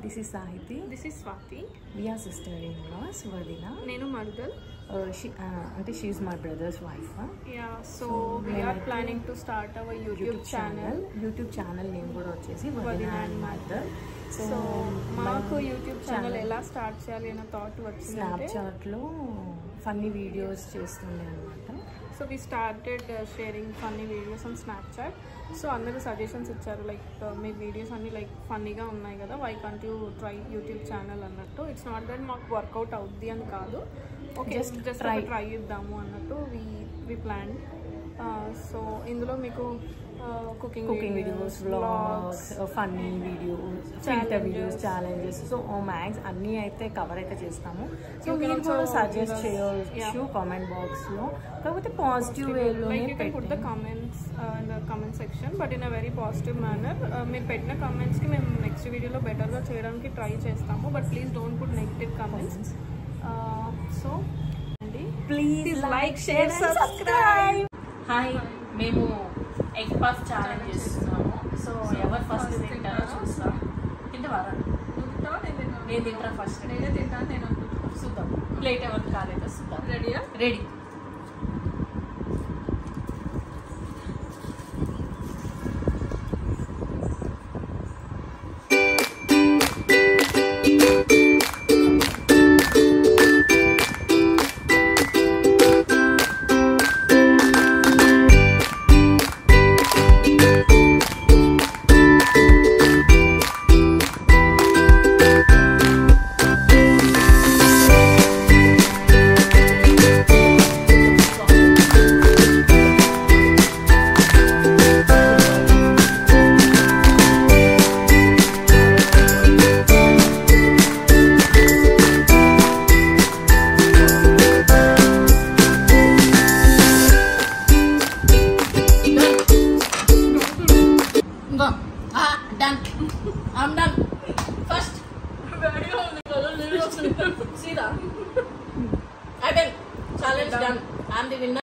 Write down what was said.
This is Sahiti. This is Swati. We are sister-in-laws, Vardina. Nenu Marudal. She is my brother's wife. Yeah, so we are planning to start our YouTube channel. YouTube channel name kuda vachesi Vardina and Marudal. So maaku YouTube channel ela start cheyali ana thought vachindi. Snapchat lo funny videos chestunde annamata. So we started sharing funny videos on Snapchat. So another suggestions icharu like my videos anni like funny ga unnai kada, why can't you try YouTube channel annattu. It's not that maaku workout avuddi ani kaadu, okay just try iddamu annattu we planned. So indulo meeku cooking videos, vlogs, funny videos, filter videos, challenges, so max anni aithe cover aithe chestamu. So you can also suggest cheyochu comment box lo, kabate positive way lo like you can put the comments in the comment section, but in a very positive manner. Meer pettina comments ki mem next video lo better ga cheyadaniki try chestamu, but please don't put negative comments. So please like, share and subscribe. Hi, మేము egg puff challenge చేస్తున్నాము. So ఎవరు first తింటారో చూస్తాం. తింటావారా? నేను తింటా first. నేనే తింటాను. నేను చూద్దాం ప్లేట్ ఎవరు కాలేదో చూద్దాం. రెడీయా? Ready. Done. I'm done. First. See that? I think challenge done. I'm the winner.